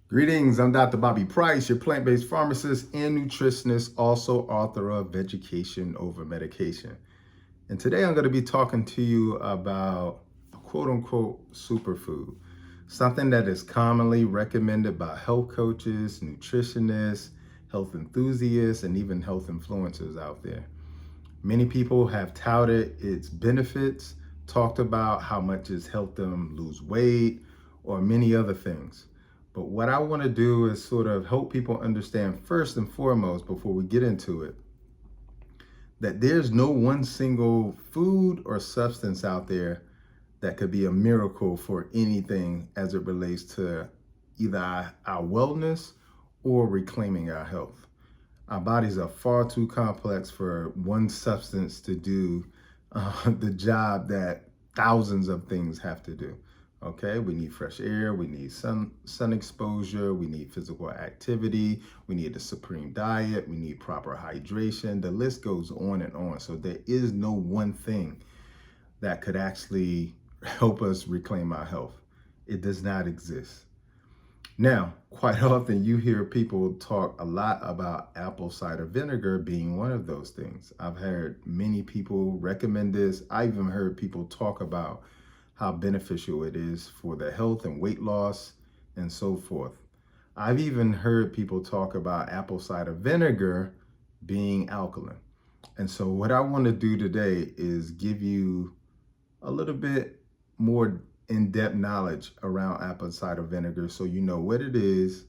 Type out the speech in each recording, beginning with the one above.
Greetings, I'm Dr. Bobby Price, your plant-based pharmacist and nutritionist, also author of Education Over Medication. And today I'm going to be talking to you about a quote-unquote superfood, something that is commonly recommended by health coaches, nutritionists, health enthusiasts, and even health influencers out there. Many people have touted its benefits, talked about how much it's helped them lose weight, or many other things. But what I want to do is sort of help people understand first and foremost, before we get into it, that there's no one single food or substance out there that could be a miracle for anything as it relates to either our wellness or reclaiming our health. Our bodies are far too complex for one substance to do the job that thousands of things have to do. Okay, we need fresh air, we need sun exposure, we need physical activity, we need a supreme diet, we need proper hydration. The list goes on and on. So there is no one thing that could actually help us reclaim our health. It does not exist. Now, quite often you hear people talk a lot about apple cider vinegar being one of those things. I've heard many people recommend this. I even heard people talk about how beneficial it is for the health and weight loss and so forth. I've even heard people talk about apple cider vinegar being alkaline. And so what I want to do today is give you a little bit more in-depth knowledge around apple cider vinegar so you know what it is,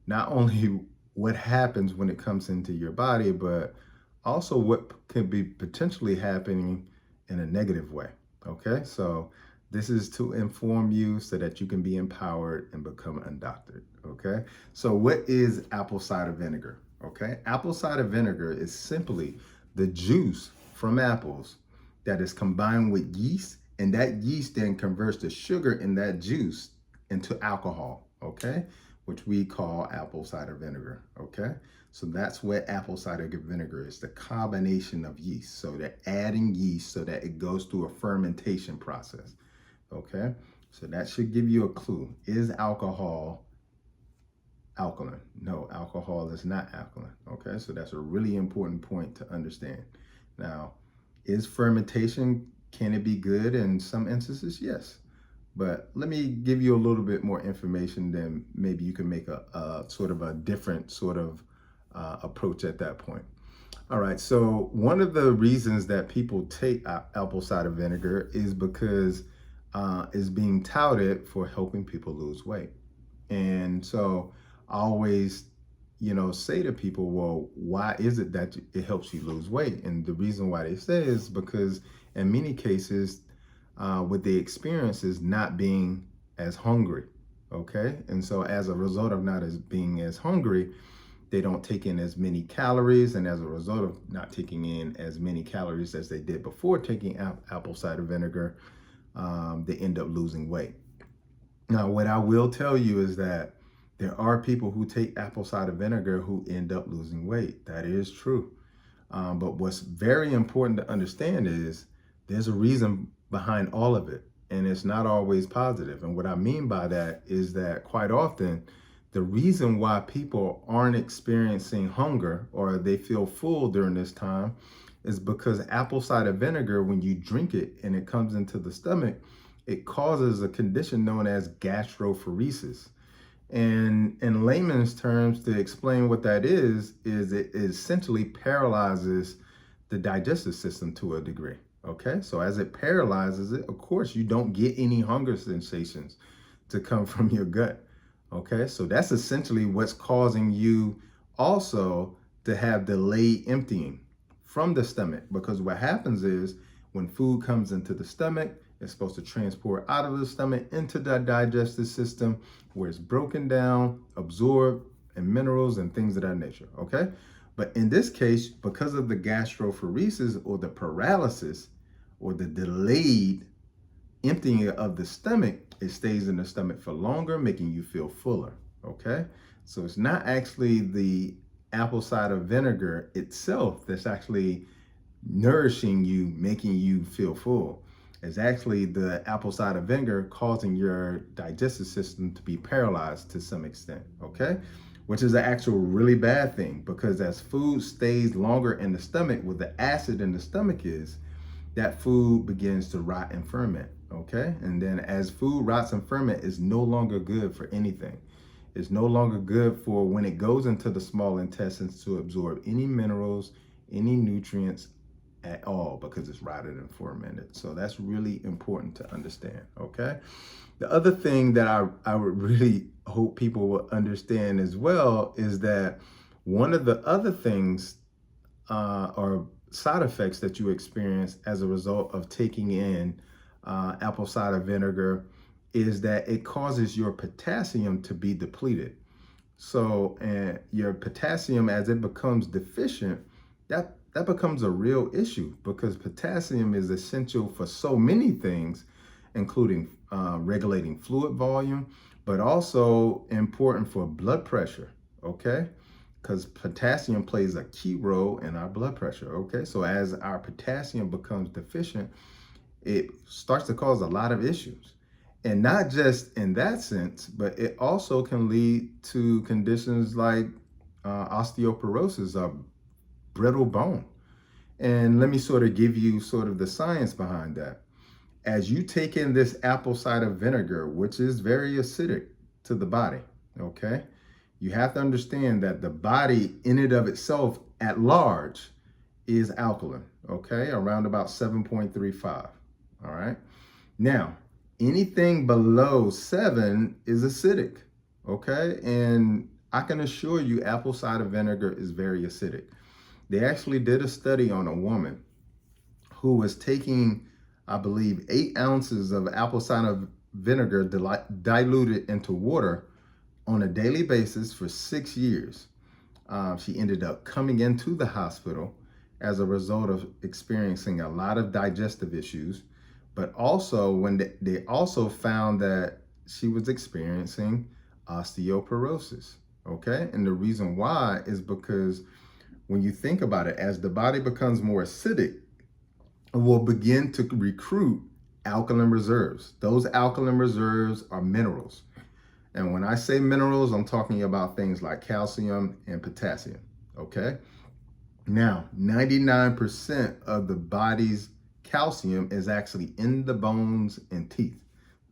not only what happens when it comes into your body, but also what could be potentially happening in a negative way. Okay, so this is to inform you so that you can be empowered and become undoctored. Okay, so what is apple cider vinegar? Okay, apple cider vinegar is simply the juice from apples that is combined with yeast, and that yeast then converts the sugar in that juice into alcohol. Okay, which we call apple cider vinegar. Okay, so that's what apple cider vinegar is, the combination of yeast. So they're adding yeast so that it goes through a fermentation process. Okay, so that should give you a clue. Is alcohol alkaline? No, alcohol is not alkaline. Okay, so that's a really important point to understand. Now, is fermentation, can it be good in some instances? Yes. But let me give you a little bit more information, then maybe you can make a sort of a different sort of approach at that point. All right, so one of the reasons that people take apple cider vinegar is because it's being touted for helping people lose weight. And so I always, say to people, well, why is it that it helps you lose weight? And the reason why they say is because in many cases, what they experience is not being as hungry. Okay. And so as a result of not as being as hungry, they don't take in as many calories. And as a result of not taking in as many calories as they did before taking apple cider vinegar, they end up losing weight. Now, what I will tell you is that there are people who take apple cider vinegar who end up losing weight. That is true. But what's very important to understand is there's a reason behind all of it, and it's not always positive. And what I mean by that is that quite often, the reason why people aren't experiencing hunger or they feel full during this time is because apple cider vinegar, when you drink it and it comes into the stomach, it causes a condition known as gastroparesis. And in layman's terms, to explain what that is it essentially paralyzes the digestive system to a degree. Okay, so as it paralyzes it, of course, you don't get any hunger sensations to come from your gut. Okay, so that's essentially what's causing you also to have delayed emptying from the stomach, because what happens is when food comes into the stomach, it's supposed to transport out of the stomach into the digestive system where it's broken down, absorbed, and minerals and things of that nature. Okay, but in this case, because of the gastroparesis or the paralysis or the delayed emptying of the stomach, it stays in the stomach for longer, making you feel fuller. Okay, so it's not actually the apple cider vinegar itself that's actually nourishing you, making you feel full. is actually the apple cider vinegar causing your digestive system to be paralyzed to some extent, okay? Which is an actual really bad thing, because as food stays longer in the stomach, what the acid in the stomach is, that food begins to rot and ferment, okay? And then as food rots and ferment, is no longer good for anything. It's no longer good for when it goes into the small intestines to absorb any minerals, any nutrients at all, because it's rotted and fermented. So that's really important to understand, okay? The other thing that I would really hope people will understand as well is that one of the other things or side effects that you experience as a result of taking in apple cider vinegar is that it causes your potassium to be depleted. So, and your potassium, as it becomes deficient, that becomes a real issue, because potassium is essential for so many things, including regulating fluid volume, but also important for blood pressure, okay? Because potassium plays a key role in our blood pressure, okay? So as our potassium becomes deficient, it starts to cause a lot of issues. And not just in that sense, but it also can lead to conditions like osteoporosis, or brittle bone. And let me sort of give you sort of the science behind that. As you take in this apple cider vinegar, which is very acidic to the body, okay? You have to understand that the body in and of itself at large is alkaline, okay? Around about 7.35, all right? Now, anything below 7 is acidic, okay? And I can assure you apple cider vinegar is very acidic. They actually did a study on a woman who was taking, I believe, 8 ounces of apple cider vinegar diluted into water on a daily basis for 6 years. She ended up coming into the hospital as a result of experiencing a lot of digestive issues, but also when they also found that she was experiencing osteoporosis, okay? And the reason why is because when you think about it, as the body becomes more acidic, it will begin to recruit alkaline reserves. Those alkaline reserves are minerals. And when I say minerals, I'm talking about things like calcium and potassium, okay? Now, 99% of the body's calcium is actually in the bones and teeth,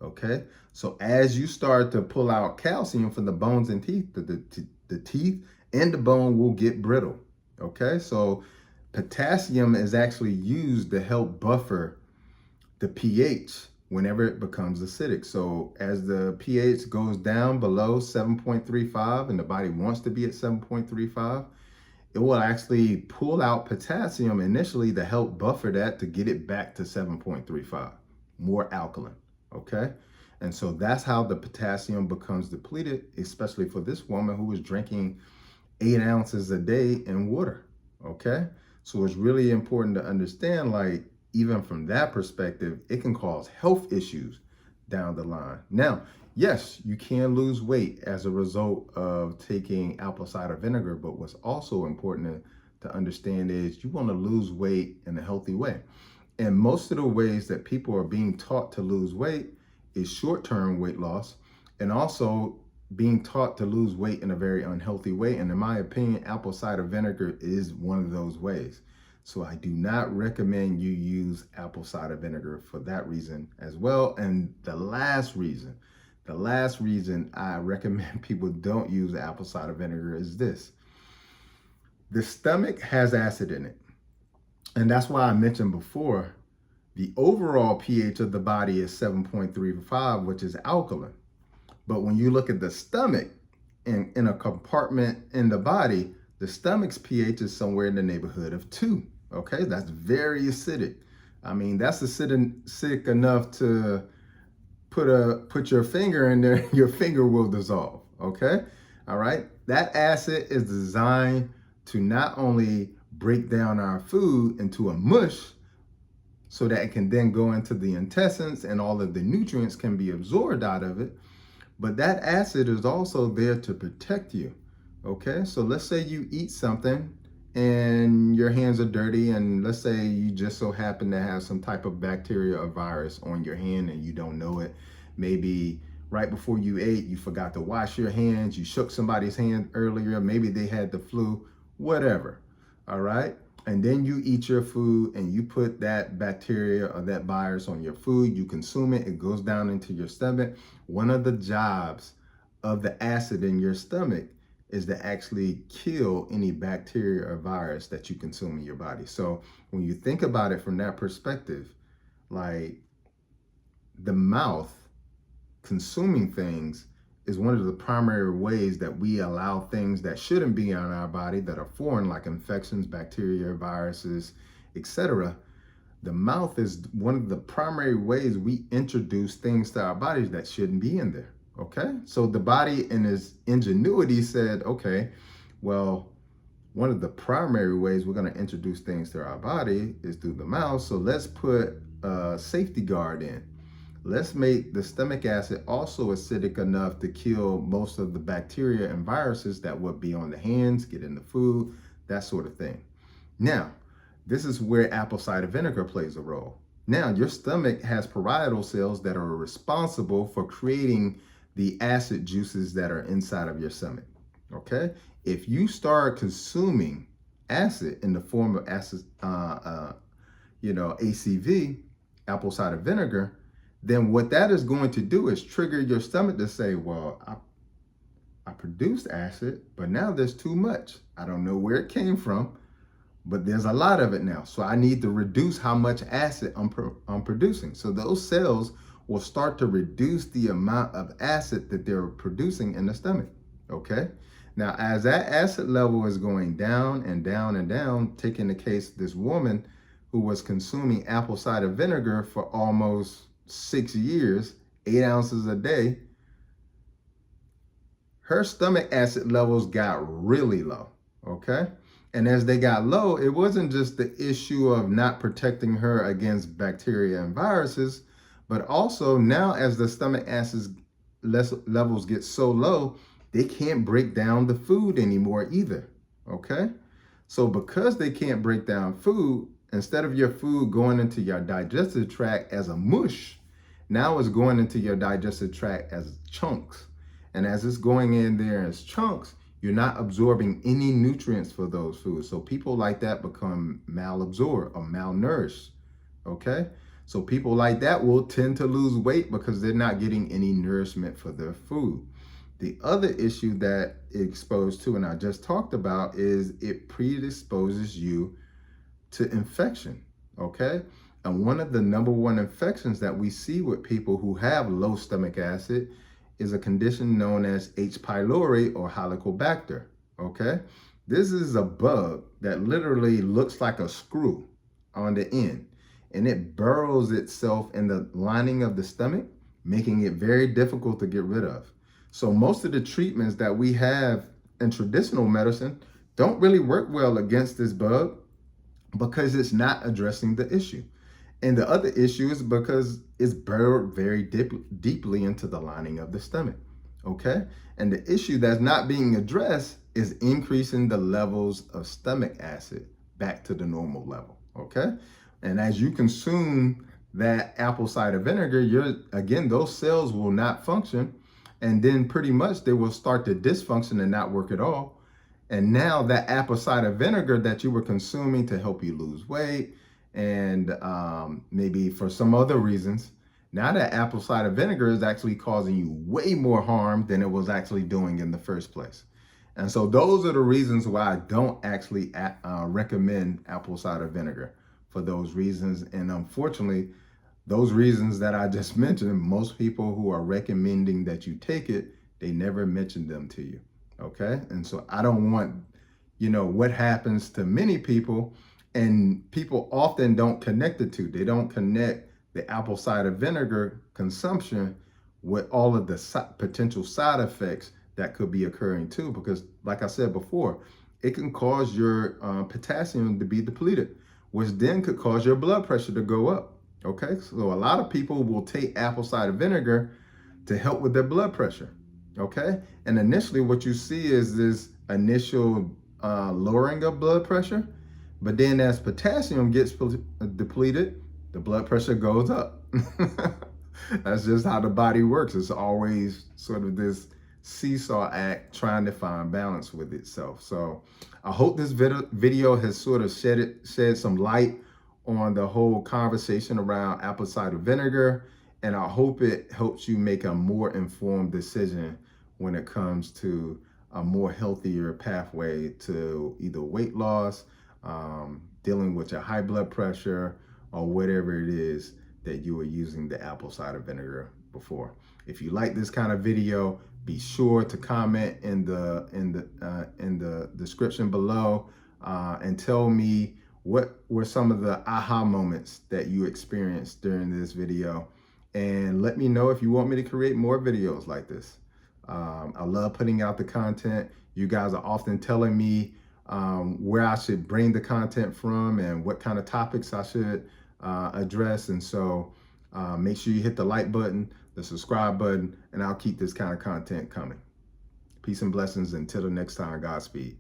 okay? So as you start to pull out calcium from the bones and teeth, the teeth and the bone will get brittle, okay? So potassium is actually used to help buffer the pH whenever it becomes acidic. So as the pH goes down below 7.35 and the body wants to be at 7.35, it will actually pull out potassium initially to help buffer that to get it back to 7.35, more alkaline, okay? And so that's how the potassium becomes depleted, especially for this woman who was drinking 8 ounces a day in water, okay? So it's really important to understand, like, even from that perspective, it can cause health issues down the line. Now, yes, you can lose weight as a result of taking apple cider vinegar, but what's also important to understand is you want to lose weight in a healthy way. And most of the ways that people are being taught to lose weight is short-term weight loss, and also being taught to lose weight in a very unhealthy way. And in my opinion, apple cider vinegar is one of those ways. So I do not recommend you use apple cider vinegar for that reason as well. And the last reason I recommend people don't use apple cider vinegar is this. The stomach has acid in it. And that's why I mentioned before, the overall pH of the body is 7.35, which is alkaline. But when you look at the stomach, in a compartment in the body, the stomach's pH is somewhere in the neighborhood of 2. Okay, that's very acidic. I mean, that's acidic enough to put your finger in there, your finger will dissolve. Okay, all right. That acid is designed to not only break down our food into a mush, so that it can then go into the intestines and all of the nutrients can be absorbed out of it, but that acid is also there to protect you. Okay, so let's say you eat something and your hands are dirty, and let's say you just so happen to have some type of bacteria or virus on your hand and you don't know it. Maybe right before you ate, you forgot to wash your hands, you shook somebody's hand earlier, maybe they had the flu, whatever. All right. And then you eat your food and you put that bacteria or that virus on your food, you consume it, it goes down into your stomach. One of the jobs of the acid in your stomach is to actually kill any bacteria or virus that you consume in your body. So when you think about it from that perspective, like the mouth consuming things is one of the primary ways that we allow things that shouldn't be on our body, that are foreign, like infections, bacteria, viruses, etc. The mouth is one of the primary ways we introduce things to our bodies that shouldn't be in there. Okay, so the body in its ingenuity said, okay, well, one of the primary ways we're going to introduce things to our body is through the mouth. So let's put a safety guard in. Let's make the stomach acid also acidic enough to kill most of the bacteria and viruses that would be on the hands, get in the food, that sort of thing. Now, this is where apple cider vinegar plays a role. Now, your stomach has parietal cells that are responsible for creating the acid juices that are inside of your stomach. Okay? If you start consuming acid in the form of acid, ACV, apple cider vinegar, then what that is going to do is trigger your stomach to say, well, I produced acid, but now there's too much. I don't know where it came from, but there's a lot of it now. So I need to reduce how much acid I'm producing. So those cells will start to reduce the amount of acid that they're producing in the stomach. Okay. Now, as that acid level is going down and down and down, taking the case this woman who was consuming apple cider vinegar for almost 6 years, 8 ounces a day, her stomach acid levels got really low. Okay. And as they got low, it wasn't just the issue of not protecting her against bacteria and viruses, but also now as the stomach acid levels get so low, they can't break down the food anymore either. Okay. So because they can't break down food, instead of your food going into your digestive tract as a mush, now it's going into your digestive tract as chunks. And as it's going in there as chunks, you're not absorbing any nutrients for those foods. So people like that become malabsorbed or malnourished. Okay. So people like that will tend to lose weight because they're not getting any nourishment for their food. The other issue that it's exposed to, and I just talked about, is it predisposes you to infection. Okay. And one of the number one infections that we see with people who have low stomach acid is a condition known as H. pylori or Helicobacter. Okay. This is a bug that literally looks like a screw on the end, and it burrows itself in the lining of the stomach, making it very difficult to get rid of. So most of the treatments that we have in traditional medicine don't really work well against this bug because it's not addressing the issue. And the other issue is because it's burrowed very deeply into the lining of the stomach. Okay. And the issue that's not being addressed is increasing the levels of stomach acid back to the normal level. Okay. And as you consume that apple cider vinegar, those cells will not function. And then pretty much they will start to dysfunction and not work at all. And now that apple cider vinegar that you were consuming to help you lose weight, and maybe for some other reasons, now that apple cider vinegar is actually causing you way more harm than it was actually doing in the first place. And so those are the reasons why I don't actually recommend apple cider vinegar, for those reasons. And unfortunately, those reasons that I just mentioned, most people who are recommending that you take it, they never mention them to you. Okay. And so I don't want, what happens to many people, and people often don't connect the two. They don't connect the apple cider vinegar consumption with all of the potential side effects that could be occurring too, because like I said before, it can cause your potassium to be depleted, which then could cause your blood pressure to go up. Okay, so a lot of people will take apple cider vinegar to help with their blood pressure. Okay, and initially what you see is this initial lowering of blood pressure. But then as potassium gets depleted, the blood pressure goes up. That's just how the body works. It's always sort of this seesaw act trying to find balance with itself. So I hope this video has sort of shed some light on the whole conversation around apple cider vinegar. And I hope it helps you make a more informed decision when it comes to a more healthier pathway to either weight loss, dealing with your high blood pressure, or whatever it is that you were using the apple cider vinegar before. If you like this kind of video, be sure to comment in the description below and tell me what were some of the aha moments that you experienced during this video, and let me know if you want me to create more videos like this. I love putting out the content. You guys are often telling me where I should bring the content from and what kind of topics I should address. And so make sure you hit the like button, the subscribe button, and I'll keep this kind of content coming. Peace and blessings until the next time. Godspeed.